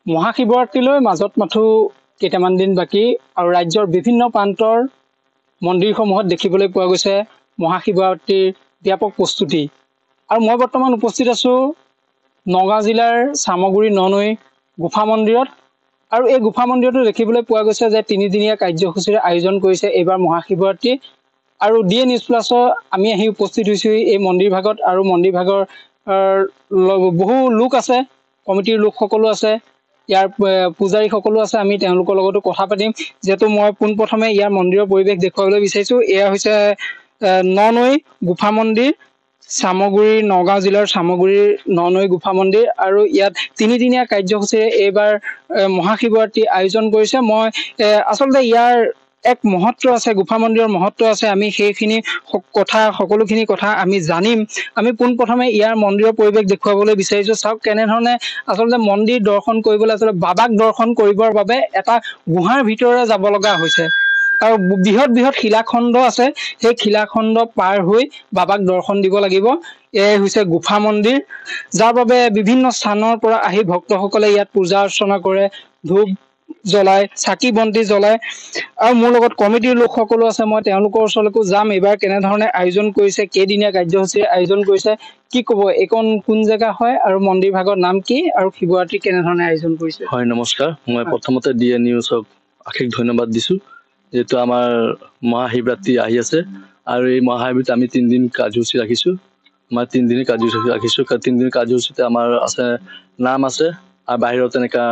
মহাশিৱৰাত্ৰিলৈ মাজত মাথো কেইটামান দিন বাকী আৰু ৰাজ্যৰ বিভিন্ন প্ৰান্তৰ মন্দিৰসমূহত দেখিবলৈ পোৱা গৈছে মহাশিৱৰাত্ৰিৰ ব্যাপক প্ৰস্তুতি। আৰু মই বৰ্তমান উপস্থিত আছোঁ নগাঁও জিলাৰ চামগুৰি ননৈ গুফা মন্দিৰত। আৰু এই গুফা মন্দিৰতো দেখিবলৈ পোৱা গৈছে যে 3 দিনীয়া কাৰ্যসূচীৰে আয়োজন কৰিছে এইবাৰ মহাশিৱৰাত্ৰি। আৰু ডিএ নিউজ প্লাছৰ আমি আহি উপস্থিত হৈছোঁ এই মন্দিৰ ভাগত। আৰু মন্দিৰ ভাগৰ বহু লোক আছে, কমিটিৰ লোকসকলো আছে, ইয়াৰ পূজাৰীসকলো আছে। আমি তেওঁলোকৰ লগতো কথা পাতিম, যিহেতু মই পোনপ্ৰথমে ইয়াৰ মন্দিৰৰ পৰিৱেশ দেখুৱাবলৈ বিচাৰিছোঁ। এয়া হৈছে ননৈ গুফা মন্দিৰ, চামগুৰি, নগাঁও জিলাৰ চামগুৰিৰ ননৈ গুফা মন্দিৰ। আৰু ইয়াত 3 দিনীয়া কাৰ্যসূচীৰে এইবাৰ মহাশিৱৰাত্ৰি আয়োজন কৰিছে। মই আচলতে ইয়াৰ এক মহত্ব আছে, গুফা মন্দিৰৰ মহত্ব আছে। আমি সেইখিনি সকলোখিনি কথা আমি জানিম। আমি পোনপ্ৰথমে ইয়াৰ মন্দিৰৰ পৰিৱেশ দেখুৱাবলৈ বিচাৰিছোঁ। চাওক কেনেধৰণে আচলতে মন্দিৰ দৰ্শন কৰিবলৈ আচলতে বাবাক দৰ্শন কৰিবৰ বাবে এটা গুহাৰ ভিতৰৰে যাব লগা হৈছে। আৰু বৃহৎ বৃহৎ শিলাখণ্ড আছে, সেই শিলাখণ্ড পাৰ হৈ বাবাক দৰ্শন দিব লাগিব। এয়াই হৈছে গুফা মন্দিৰ, যাৰ বাবে বিভিন্ন স্থানৰ পৰা আহি ভক্তসকলে ইয়াত পূজা অৰ্চনা কৰে, ধূপ জ্বলায়, চাকি বন্তি জ্বলায়। আৰু মোৰ লগত কমিটিৰ লোকসকলো আছে, মই তেওঁলোকৰ ওচৰলৈকো যাম। এইবাৰ কেনেধৰণে আয়োজন কৰিছে, কেইদিনীয়া কাৰ্যসূচীৰে আয়োজন কৰিছে, কি ক'ব, এইকণ কোন জেগা হয় আৰু মন্দিৰ ভাগৰ নাম কি আৰু শিৱৰাত্ৰি কেনেধৰণে আয়োজন কৰিছে? হয়, নমস্কাৰ। মই প্ৰথমতে ডিএ নিউজক অশেষ ধন্যবাদ দিছোঁ, যিহেতু আমাৰ মহাশিৱৰাত্ৰি আহি আছে। আৰু এই মহাশিৱৰাত্ৰি আমি 3 দিন কাৰ্যসূচী ৰাখিছোঁ। আমাৰ 3 দিন কাৰ্যসূচী ৰাখিছোঁ। 3 দিন কাৰ্যসূচীতে আমাৰ আছে, নাম আছে, আৰু বাহিৰত তেনেকুৱা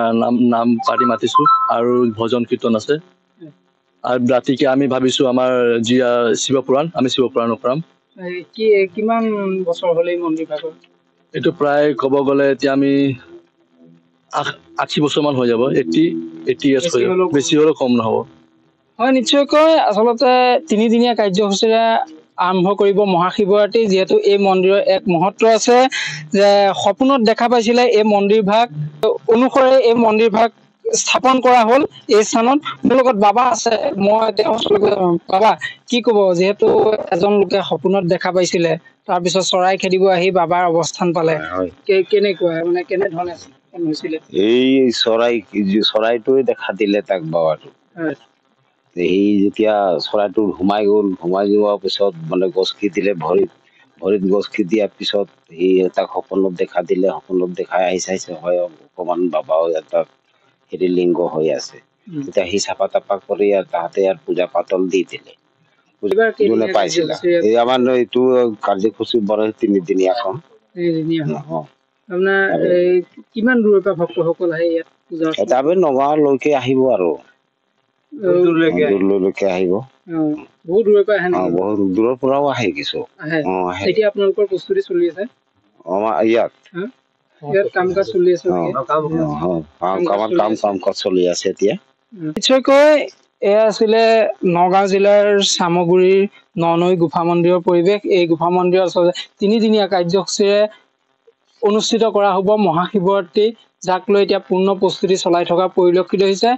নাম পাতি মাতিছোঁ, আৰু ভজন কীৰ্তন আছে। আৰু ৰাতিকে আমি ভাবিছোঁ আমাৰ যি শিৱপুৰাণ, আমি শিৱপুৰাণো কৰাম। কিমান বছৰ হ'ল এই মন্দিৰ ভাগৰ? এইটো প্ৰায় ক'ব গ'লে এতিয়া আমি 80 বছৰমান হৈ যাব। 80 years হৈ যাব, বেছি হ'লেও কম নহ'ব। হয়, নিশ্চয়কৈ। আচলতে 3 দিনীয়া কাৰ্যসূচীৰে আৰম্ভ কৰিব মহাশিৱৰাত্ৰি। যিহেতু এই মন্দিৰৰ এক মহত্ব আছে যে সপোনত দেখা পাইছিলে এই মন্দিৰ ভাগ অনুসৰে এই মন্দিৰ ভাগ স্থাপন কৰা হ'ল এই স্থানত। মোৰ লগত বাবা আছে, মই তেওঁৰ ওচৰলৈ যাম। বাবা, কি ক'ব, যিহেতু এজন লোকে সপোনত দেখা পাইছিলে, তাৰপিছত চৰাই খেদিব আহি বাবাৰ অৱস্থান পালে, কেনেকুৱা মানে কেনেধৰণে হৈছিলে? এই চৰাইটোৱে দেখা দিলে তাক বাবাটো। সি যেতিয়া চৰাইটো সোমাই যোৱাৰ পিছত মানে গছ দিলে, ভৰিত গছ দিয়াৰ পিছত সি তাক সপোনত দেখা দিলে। সপোনত দেখাই চাইছে, হয় অকমান বাবাও এটা হেৰি লিংগ হৈ আছে। তেতিয়া সি চাফা তাফা কৰি আৰু তাহাঁতে ইয়াৰ পূজা পাতল দি দিলে। যোনে পাইছিলে এই আমাৰ এইটো কাৰ্যসূচী বৰে 3 দিনীয়া কাম। কিমান দূৰৰ পৰা ভক্তসকল আহে ইয়াত পূজা? তাৰপৰা নগাঁৱলৈকে আহিব আৰু দূৰলৈকে আহিব। বহুত দূৰৰ পৰা আহে? বহুত দূৰৰ পৰাও আহে কিছু। এতিয়া আপোনালোকৰ প্ৰস্তুতি চলি আছে আমাৰ ইয়াত কাম কাজ চলি আছে? কাম কাজ চলি আছে এতিয়া। নিশ্চয়কৈ এয়া আছিলে নগাঁও জিলাৰ চামগুৰিৰ ননৈ গুফা মন্দিৰৰ পৰিৱেশ। এই গুফা মন্দিৰৰ আচলতে 3 দিনীয়া কাৰ্যসূচীৰে অনুষ্ঠিত কৰা হ'ব মহাশিৱৰাত্ৰি, যাক লৈ এতিয়া পূৰ্ণ প্ৰস্তুতি চলাই থকা পৰিলক্ষিত হৈছে।